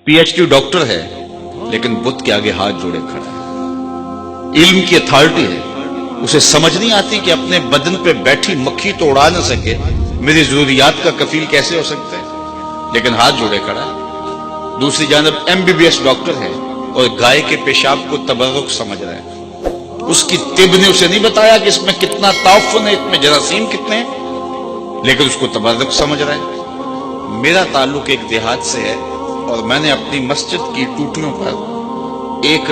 PhD doctor है, लेकिन बुत के आगे हाथ जोड़े खड़ा है। इल्म की अथॉरिटी है, उसे समझ नहीं आती कि अपने बदन पे बैठी मक्खी तो उड़ा न सके, मेरी जरूरियात का कफील कैसे हो सकता है, लेकिन हाथ जोड़े खड़ा है। दूसरी जानब MBBS डॉक्टर है और गाय के पेशाब को तबर्रुक समझ रहा है। उसकी तिब ने उसे नहीं बताया कि इसमें कितना ताउफुन है, इसमें जरासीम कितने हैं, लेकिन उसको तबर्रुक समझ रहा है। मेरा ताल्लुक एक देहात से है और मैंने अपनी मस्जिद की टूटियों पर एक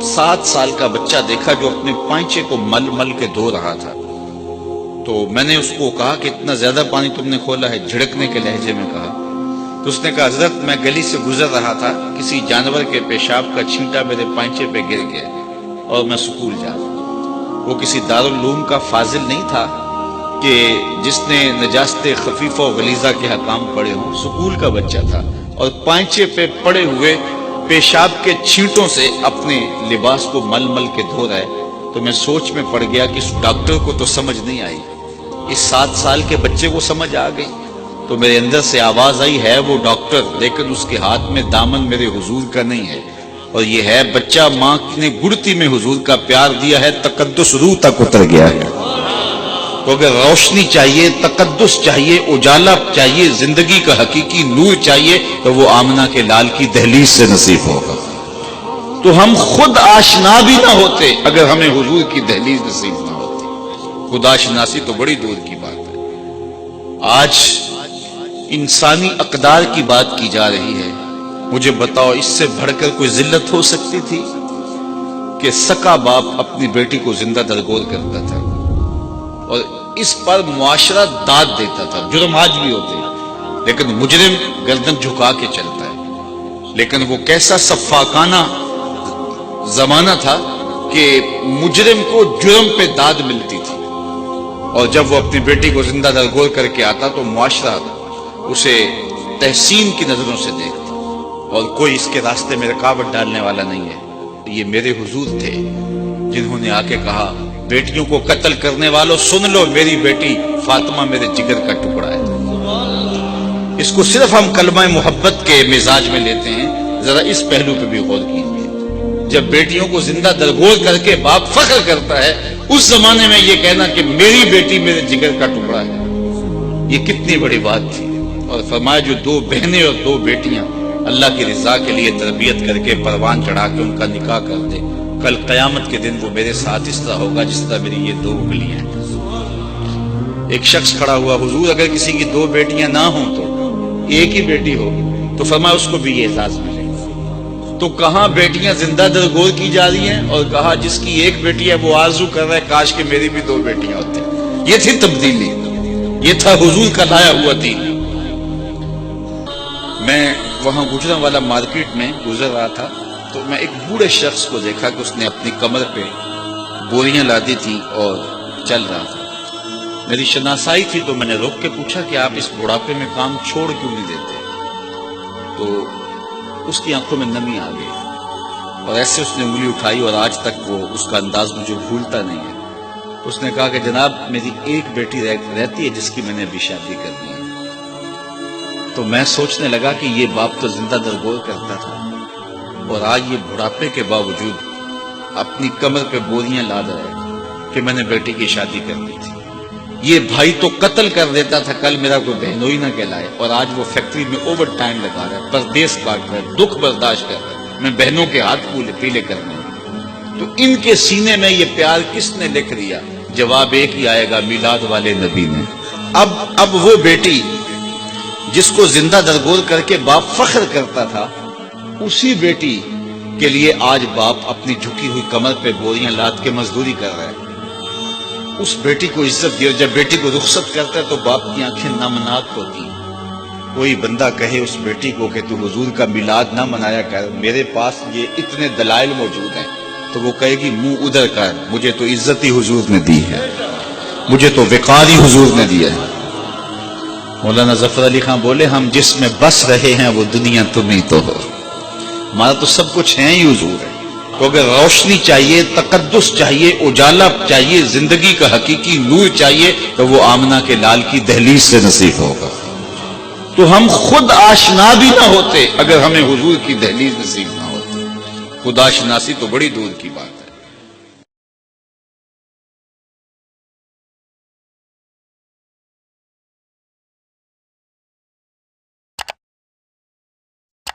7 साल का बच्चा देखा जो अपने पांचे को मल मल के धो रहा था। तो मैंने उसको कहा कि इतना ज्यादा पानी तुमने खोला है, झिड़कने के लहजे में कहा। तो उसने कहा, हजरत मैं गली से गुजर रहा था, किसी जानवर के पेशाब का छींटा मेरे पांचे पे गिर गया और मैं स्कूल जा रहा। वो किसी दारुल उलूम का फाजिल नहीं था कि जिसने नजास्त खफीफा और गलीजा के हकाम पढ़े हों, स्कूल का बच्चा था और पांचे पे पड़े हुए पेशाब के छींटों से अपने लिबास को मल मल के धो रहा है। तो मैं सोच में पड़ गया कि इस डॉक्टर को तो समझ नहीं आई, इस 7 साल के बच्चे को समझ आ गई। तो मेरे अंदर से आवाज आई, है वो डॉक्टर, लेकिन उसके हाथ में दामन मेरे हुजूर का नहीं है, और ये है बच्चा माँ ने गुड़ती में हुजूर का प्यार दिया है, तकद्दुस रूह तक उतर गया है। तो अगर रोशनी चाहिए, तकद्दुस चाहिए, उजाला चाहिए, जिंदगी का हकीकी नूर चाहिए, तो वो आमना के लाल की दहलीज से नसीब होगा। तो हम खुद आशना भी ना होते अगर हमें हुजूर की दहलीज नसीब ना होती। खुद आशनासी तो बड़ी दूर की बात है। आज इंसानी अकदार की बात की जा रही है। मुझे बताओ, इससे बढ़कर कोई जिल्लत हो सकती थी कि सका बाप अपनी बेटी को जिंदा दरगोर करता था और इस पर मुआशरा दाद देता था। जुर्म आज भी होते हैं, लेकिन मुजरिम गर्दन झुका के चलता है। लेकिन वो कैसा सफाकाना जमाना था कि मुजरिम को जुर्म पे दाद मिलती थी, और जब वो अपनी बेटी को जिंदा दरगोर करके आता तो मुआशरा उसे तहसीन की नजरों से देखता, और कोई इसके रास्ते में रुकावट डालने वाला नहीं है। ये मेरे हुजूर थे जिन्होंने आके कहा, बेटियों को कत्ल करने वालों सुन लो, मेरी बेटी फातिमा मेरे जिगर का टुकड़ा है। इसको सिर्फ हम कलमा मोहब्बत के मिजाज में लेते हैं, जरा इस पहलू पे भी गौर कीजिए। जब बेटियों को जिंदा दरगोर करके बाप फख्र करता है, उस जमाने में ये कहना कि मेरी बेटी मेरे जिगर का टुकड़ा है, ये कितनी बड़ी बात थी। और फरमाया, जो 2 बहनें और 2 बेटियां अल्लाह की रिजा के लिए तरबियत करके परवान चढ़ा के उनका निकाह कर दे, कल कयामत के दिन वो मेरे साथ इस तरह होगा जिस तरह मेरी ये 2 उंगलियां हैं। एक शख्स खड़ा हुआ, हुजूर अगर किसी की 2 बेटियां ना हो तो एक ही बेटी हो, तो फरमाया उसको भी ये एहसास मिलेगा। तो कहां बेटियां जिंदा दरगोर की जा रही हैं, और कहा जिसकी एक बेटी है वो आरजू कर रहा है काश कि मेरी भी 2 बेटियां होती। ये थी तब्दीली, ये था हुजूर का लाया हुआ दीन। मैं वहां गुजरांवाला मार्केट में गुजर रहा था, तो मैं एक बूढ़े शख्स को देखा कि उसने अपनी कमर पे बोरियां लादी थी और चल रहा था। मेरी शनासाई थी, तो मैंने रोक के पूछा कि आप इस बुढ़ापे में काम छोड़ क्यों नहीं देते। तो उसकी आंखों में नमी आ गई और ऐसे उसने उंगली उठाई, और आज तक वो उसका अंदाज मुझे भूलता नहीं है। उसने कहा कि जनाब मेरी एक बेटी रहती है जिसकी मैंने अभी शादी करनी है। तो मैं सोचने लगा कि ये बाप तो जिंदा दरगोर करता था, और आज ये बुढ़ापे के बावजूद अपनी कमर पे बोरियां लाद रहा है कि मैंने बेटी की शादी करनी थी। ये भाई तो कत्ल कर देता था, कल मेरा कोई बहनोई ना कहलाए, और आज वो फैक्ट्री में ओवर टाइम लगा रहा है, परदेश काट रहा है, दुख बर्दाश्त कर रहा है, मैं बहनों के हाथ पीले करने। तो इनके सीने में ये प्यार किसने लिख दिया? जवाब एक ही आएगा, मिलाद वाले नबी ने। अब वो बेटी जिसको जिंदा दरगोर करके बाप फख्र करता था, उसी बेटी के लिए आज बाप अपनी झुकी हुई कमर पे बोरियां लाद के मजदूरी कर रहा है। उस बेटी को इज्जत दिया। जब बेटी को रुखसत करता है तो बाप की आंखें नमनाक होती। कोई बंदा कहे उस बेटी को कि तू हुजूर का मिलाद ना मनाया कर, मेरे पास ये इतने दलाइल मौजूद हैं, तो वो कहेगी मुंह उधर कर, मुझे तो इज्जत ही हुजूर ने दी है, मुझे तो विकार ही हुजूर ने दिया है। मौलाना जफर अली खान बोले, हम जिसमें बस रहे हैं वो दुनिया तुम ही तो हो, हमारा तो सब कुछ है ही हुजूर है। तो अगर रोशनी चाहिए, तकद्दुस चाहिए, उजाला चाहिए, जिंदगी का हकीकी नूर चाहिए, तो वो आमना के लाल की दहलीज से नसीब होगा। تو ہم خود آشنا بھی نہ ہوتے اگر ہمیں حضور کی دہلیز نصیب نہ ہوتی. خدا شناسی تو بڑی دور کی بات ہے.